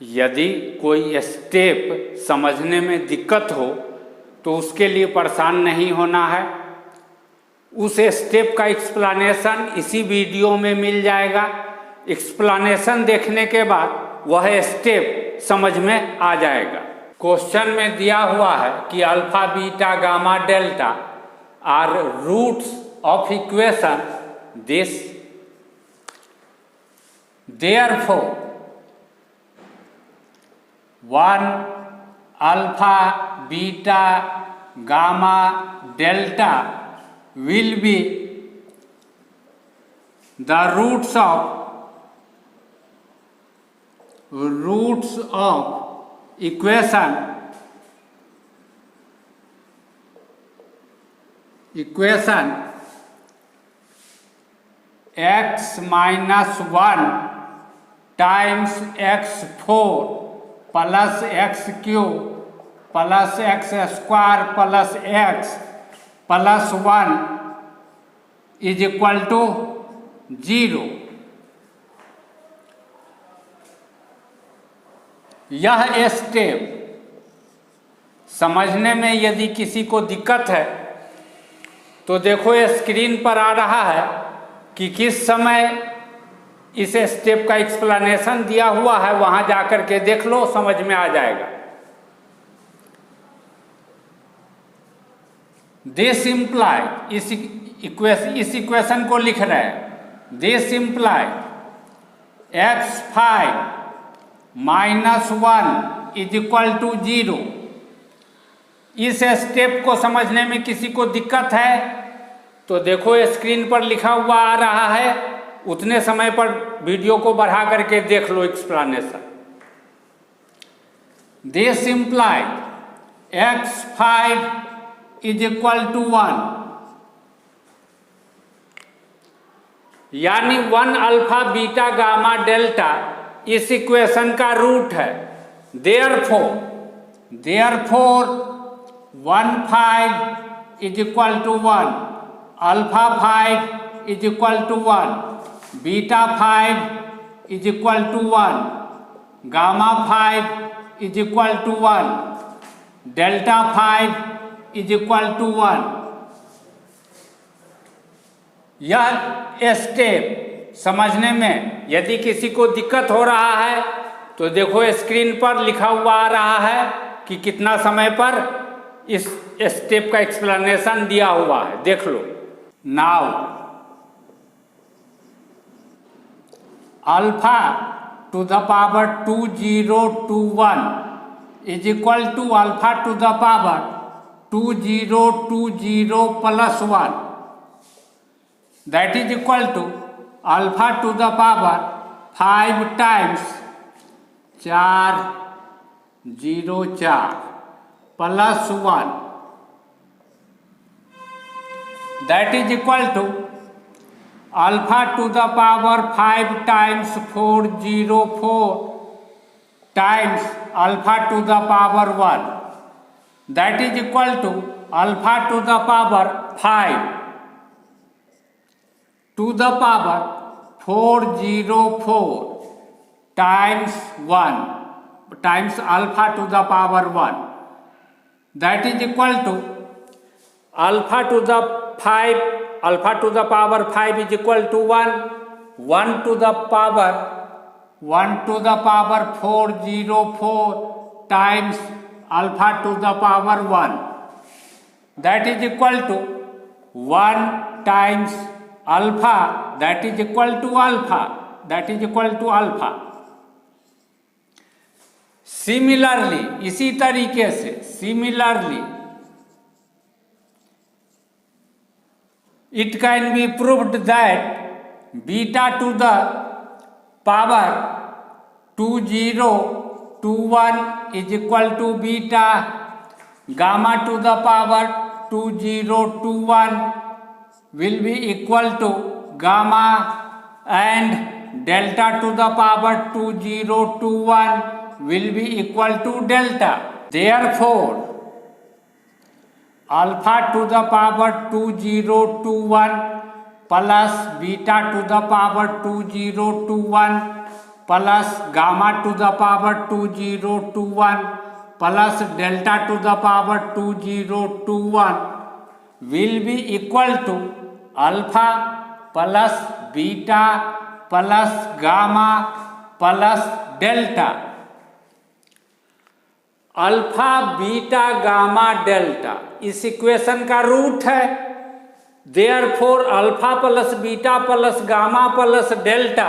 यदि कोई स्टेप समझने में दिक्कत हो तो उसके लिए परेशान नहीं होना है। उस स्टेप का एक्सप्लेनेशन इसी वीडियो में मिल जाएगा। एक्सप्लेनेशन देखने के बाद वह स्टेप समझ में आ जाएगा। क्वेश्चन में दिया हुआ है कि alpha, beta, gamma, delta are roots of equation this, therefore 1 alpha, beta, gamma, delta will be the roots of equation x minus 1 times x4 plus x cube plus x square plus x plus 1 is equal to 0। यह step समझने में यदि किसी को दिक्कत है तो देखो स्क्रीन पर आ रहा है कि किस समय इस स्टेप का एक्सप्लेनेशन दिया हुआ है, वहां जाकर के देख लो, समझ में आ जाएगा। दिस इम्प्लाई, इस इक्वेशन को लिख रहे हैं। This imply x5 minus 1 is equal to 0। इस स्टेप को समझने में किसी को दिक्कत है तो देखो स्क्रीन पर लिखा हुआ आ रहा है, उतने समय पर वीडियो को बढ़ा करके देख लो explanation. This imply x5 is equal to 1, यानी 1 अल्फा, बीटा, गामा, डेल्टा इस इक्वेशन का रूट है। Therefore 1 5 is equal to 1, alpha 5 is equal to 1, beta 5 is equal to 1, gamma 5 is equal to 1, delta 5 is equal to 1। यह step समझने में यदि किसी को दिक्कत हो रहा है तो देखो स्क्रीन पर लिखा हुआ आ रहा है कि कितना समय पर इस स्टेप का एक्सप्लेनेशन दिया हुआ है, देख लो। Now alpha to the power 2021 is equal to alpha to the power 2020 plus 1, that is equal to alpha to the power 5 times 404 plus 1, that is equal to alpha to the power 5 times 404 times alpha to the power 1, that is equal to alpha to the power 5 to the power 404 times 1 times alpha to the power 1, that is equal to alpha to the power 5 is equal to 1, 1 to the power 404 times alpha to the power 1, that is equal to 1 times alpha, that is equal to alpha, that is equal to alpha. Similarly, इसी तरीके से similarly it can be proved that beta to the power 2021 is equal to beta, gamma to the power 2021 will be equal to gamma, and delta to the power 2021 will be equal to delta. Therefore alpha to the power 2021 plus beta to the power 2021 plus gamma to the power 2021 plus delta to the power 2021 will be equal to alpha plus beta plus gamma plus delta. Alpha beta gamma delta इस equation का root है। Therefore alpha plus beta plus gamma plus delta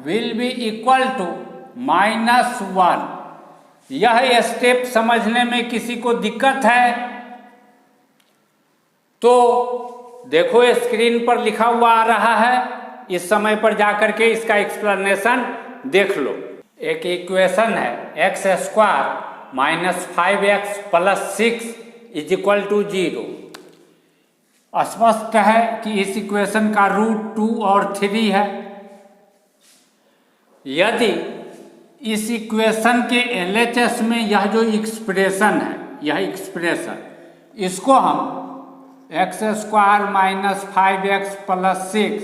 will be equal to -1। यह step समझने में किसी को दिक्कत है तो देखो स्क्रीन पर लिखा हुआ आ रहा है, इस समय पर जाकर के इसका एक्सप्लेनेशन देख लो। एक इक्वेशन है x square minus 5x plus 6 is equal to 0। स्पष्ट है कि इस इक्वेशन का रूट 2 और 3 है। यदि इस इक्वेशन के LHS में यह जो एक्सप्रेशन है, यह एक्सप्रेशन इसको हम x square minus 5x plus 6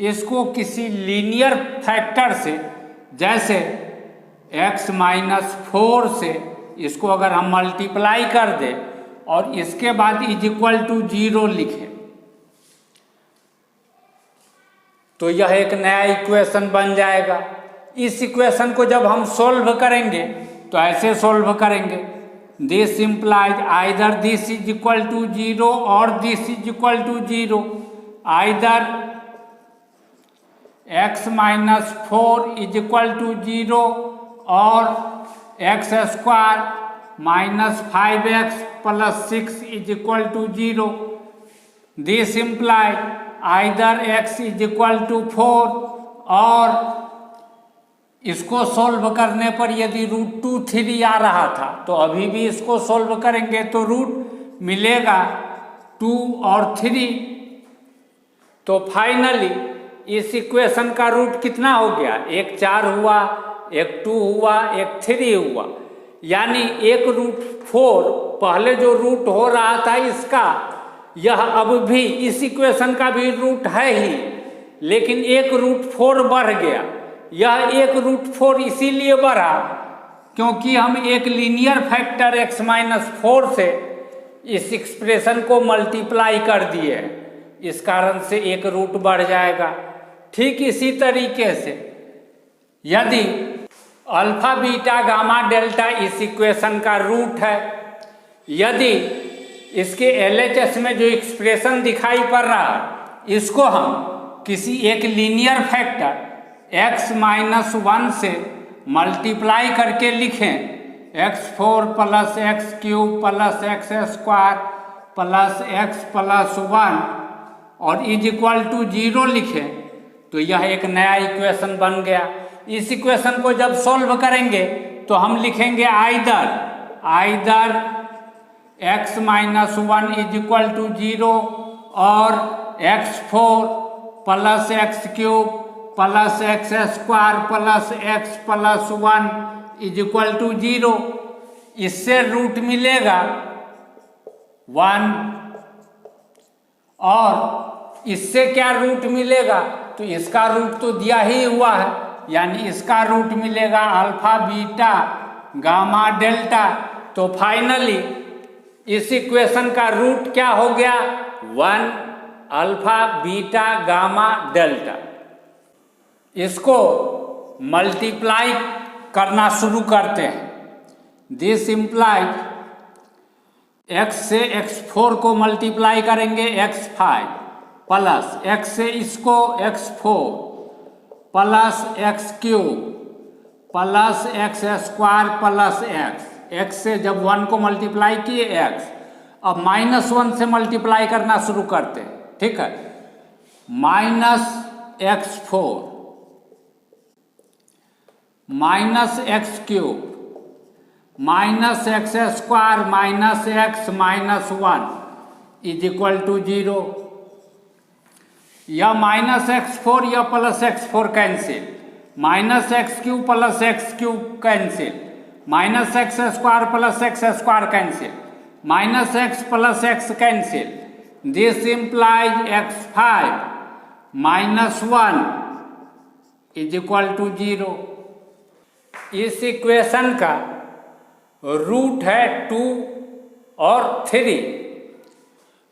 इसको किसी लीनियर फैक्टर से, जैसे x माइनस 4 से इसको अगर हम मल्टीप्लाई कर दें और इसके बाद इज इक्वल टू 0 लिखें तो यह एक नया इक्वेशन बन जाएगा। इस इक्वेशन को जब हम सोल्व करेंगे तो ऐसे सोल्व करेंगे, this implies either this is equal to 0 और this is equal to 0, either x minus 4 is equal to 0 और x square minus 5x plus 6 is equal to 0। This implies either x is equal to 4 और इसको solve करने पर यदि root 2 3 आ रहा था तो अभी भी इसको सोल्व करेंगे तो रूट मिलेगा 2 और 3। तो फाइनली इस इक्वेशन का रूट कितना हो गया, एक 4 हुआ, एक 2 हुआ, एक 3 हुआ, यानी एक रूट 4 पहले जो रूट हो रहा था इसका, यह अब भी इस इक्वेशन का भी रूट है ही, लेकिन एक रूट 4 बढ़ गया। यह एक रूट 4 इसीलिए बढ़ा क्योंकि हम एक लीनियर फैक्टर x माइनस 4 से इस एक्सप्रेशन को मल्टीप्लाई कर दिए, इस कारण से एक रूट बढ़ जाएगा। ठीक इसी तरीके से यदि अल्फा बीटा गामा डेल्टा इस इक्वेशन का रूट है, यदि इसके LHS में जो एक्सप्रेशन दिखाई पड़ रहा है इसको हम किसी एक लीनियर फैक्टर x माइनस 1 से मल्टीप्लाई करके लिखें, x4 plus x cube plus x square plus x plus 1 और इज इक्वल टू 0 लिखें तो यह एक नया इक्वेशन बन गया। इस इक्वेशन को जब सॉल्व करेंगे तो हम लिखेंगे either x minus 1 is equal to 0 और x4 plus x cube plus x square plus x plus 1 is equal to 0। इससे रूट मिलेगा 1 और इससे क्या रूट मिलेगा, तो इसका रूट तो दिया ही हुआ है, यानी इसका रूट मिलेगा अल्फा बीटा गामा डेल्टा। तो फाइनली इस इक्वेशन का रूट क्या हो गया, 1 अल्फा बीटा गामा डेल्टा। इसको मल्टीप्लाई करना शुरू करते हैं। दिस इम्प्लाइज x से x4 को मल्टीप्लाई करेंगे x5 प्लस x से इसको x4 plus x cube plus x square plus x से जब 1 को मल्टीप्लाई किए x, अब -1 से मल्टीप्लाई करना शुरू करते हैं। ठीक है, -x4 minus x cube minus x square minus x minus 1 is equal to 0। यह -x4 या +x4 cancel, -x³ plus x³ cancel, -x square plus x square cancel, -x plus x cancel. This implies x5 -1 is equal to 0। इस equation का root है 2 और 3।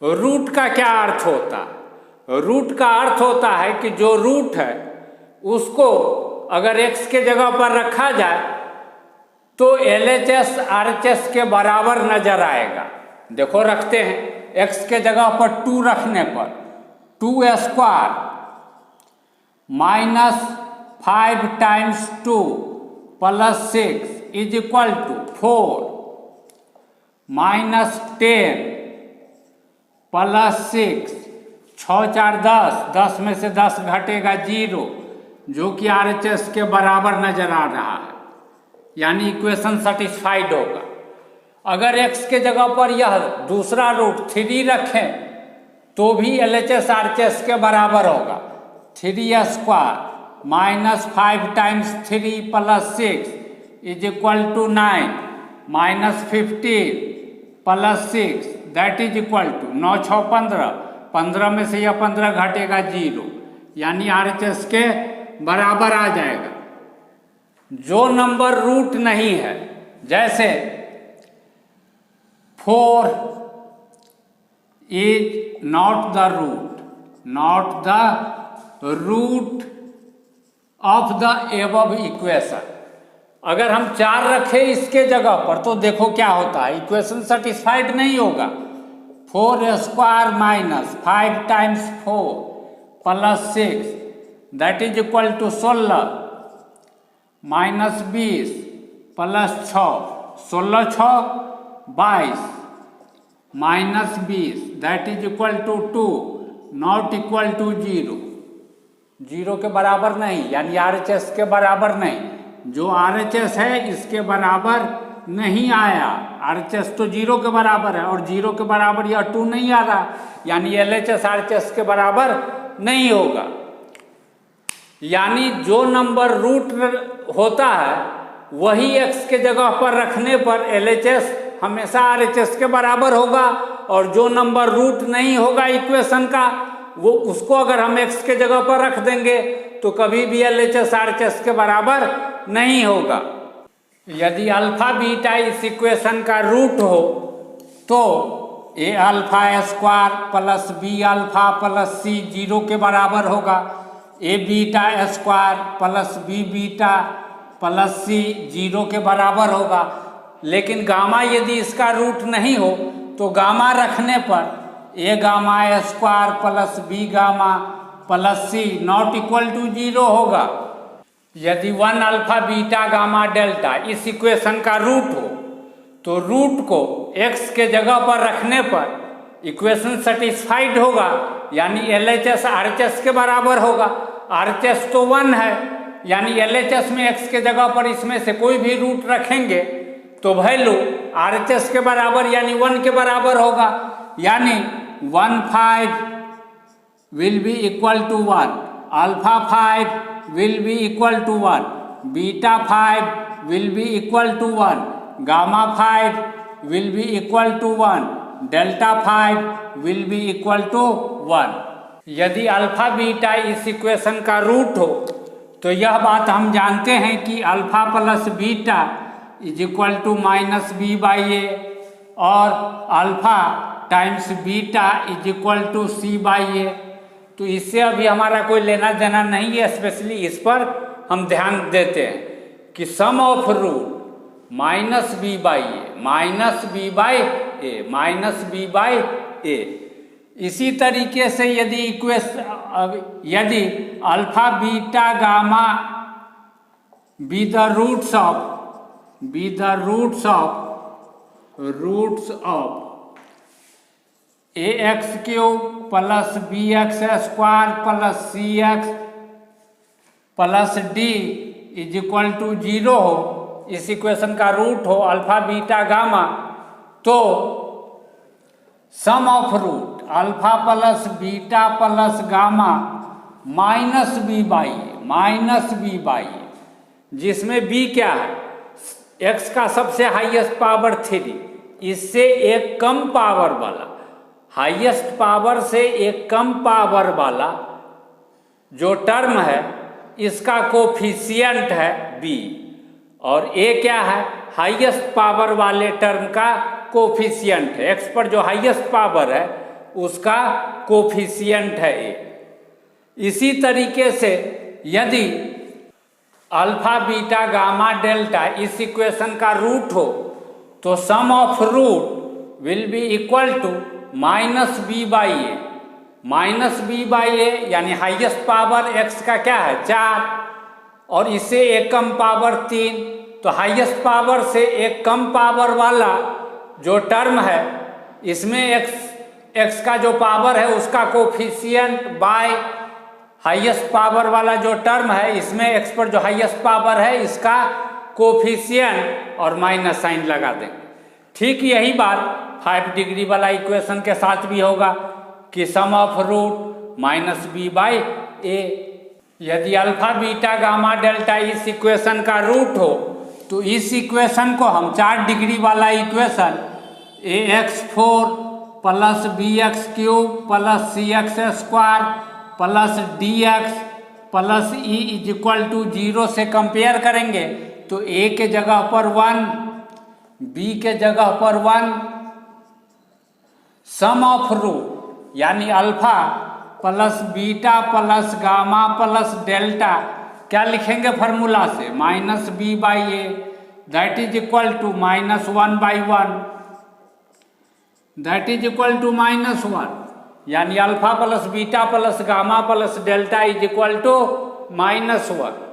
Root का क्या अर्थ होता है? रूट का अर्थ होता है कि जो रूट है उसको अगर x के जगह पर रखा जाए तो LHS RHS के बराबर नजर आएगा। देखो रखते हैं, x के जगह पर 2 रखने पर 2 square minus 5 times 2 plus 6 is equal to 4 minus 10 plus 6, 6 4 10, 10 में से 10 घटेगा 0, जो कि RHS के बराबर नजर आ रहा है, यानी इक्वेशन सेटिस्फाइड होगा। अगर x के जगह पर यह दूसरा रूट 3 रखें तो भी LHS RHS के बराबर होगा। 3 square minus 5 times 3 plus 6 is equal to 9 minus 15 plus 6 that is equal to 9 6 15, 15 में से यह 15 घटेगा 0, यानी RHS के बराबर आ जाएगा। जो नंबर रूट नहीं है, जैसे 4 is not the root of the above equation. अगर हम 4 रखें इसके जगह पर तो देखो क्या होता है, इक्वेशन सेटिस्फाइड नहीं होगा। 4 square minus 5 times 4 plus 6 that is equal to 16 minus 20 plus 6, 16 6 22 minus 20 that is equal to 2 not equal to 0, 0 के बराबर नहीं, यानी RHS के बराबर नहीं। जो RHS है इसके बराबर नहीं आया। RHS तो 0 के बराबर है और 0 के बराबर यह 2 नहीं आ रहा, यानी LHS RHS के बराबर नहीं होगा। यानी जो नंबर रूट होता है वही x के जगह पर रखने पर LHS हमेशा RHS के बराबर होगा, और जो नंबर रूट नहीं होगा इक्वेशन का वो उसको अगर हम x के जगह पर रख देंगे तो कभी भी LHS RHS के बराबर नहीं होगा। यदि अल्फा बीटा इस इक्वेशन का रूट हो तो a alpha square plus b alpha plus c 0 के बराबर होगा, a beta square plus b beta plus c 0 के बराबर होगा। लेकिन गामा यदि इसका रूट नहीं हो तो गामा रखने पर a gamma square plus b gamma plus c not equal to 0 होगा। यदि 1 अल्फा बीटा गामा डेल्टा इस इक्वेशन का रूट हो तो रूट को x के जगह पर रखने पर इक्वेशन सेटिस्फाइड होगा, यानी LHS RHS के बराबर होगा। RHS तो 1 है, यानी LHS में x के जगह पर इसमें से कोई भी रूट रखेंगे तो वैल्यू RHS के बराबर यानी 1 के बराबर होगा, यानी 1 5 will be equal to 1, alpha 5 will be equal to 1, beta 5 will be equal to 1, gamma 5 will be equal to 1, delta 5 will be equal to 1। यदि अल्फा बीटा इस इक्वेशन का रूट हो तो यह बात हम जानते हैं कि alpha plus beta is equal to minus B by A, और alpha times beta is equal to C by A. तो इससे अभी हमारा कोई लेना देना नहीं है, स्पेशली इस पर हम ध्यान देते हैं कि sum of root minus B by A minus B by A minus B by A. इसी तरीके से यदि यदि alpha beta gamma be the roots of A X cube plus B X square plus C X plus D is equal to 0 हो, इस equation का root हो alpha beta gamma, तो sum of root alpha plus beta plus gamma minus B by A, जिसमें B क्या है, x का सबसे हाईएस्ट पावर 3, इससे एक कम पावर वाला, हाईएस्ट पावर से एक कम पावर वाला जो टर्म है इसका कोफिशिएंट है b, और a क्या है, हाईएस्ट पावर वाले टर्म का कोफिशिएंट है। x पर जो हाईएस्ट पावर है उसका कोफिशिएंट है a। इसी तरीके से यदि अल्फा बीटा गामा डेल्टा इस इक्वेशन का रूट हो तो sum of root will be equal to minus B by A. Minus B by A यानी हाईएस्ट पावर x का क्या है 4, और इससे एक कम पावर 3, तो हाईएस्ट पावर से एक कम पावर वाला जो टर्म है इसमें x का जो पावर है उसका कोफिशिएंट बाय हाईएस्ट पावर वाला जो टर्म है इसमें x पर जो हाईएस्ट पावर है इसका कोफिशिएंट और माइनस साइन लगा देंगे। ठीक यही बात 5 डिग्री वाला इक्वेशन के साथ भी होगा कि sum of root minus B by A. यदि अल्फा बीटा गामा डेल्टा इस इक्वेशन का रूट हो तो इस इक्वेशन को हम 4 डिग्री वाला equation ax4 plus bx³ plus cx² plus dx plus e is equal to 0 से कंपेयर करेंगे तो a के जगह पर 1, b के जगह पर 1, सम ऑफ रूट यानी alpha plus beta plus gamma plus delta क्या लिखेंगे फॉर्मूला से, minus B by a that is equal to minus 1/1, that is equal to -1, यानी alpha plus beta plus gamma plus delta is equal to -1।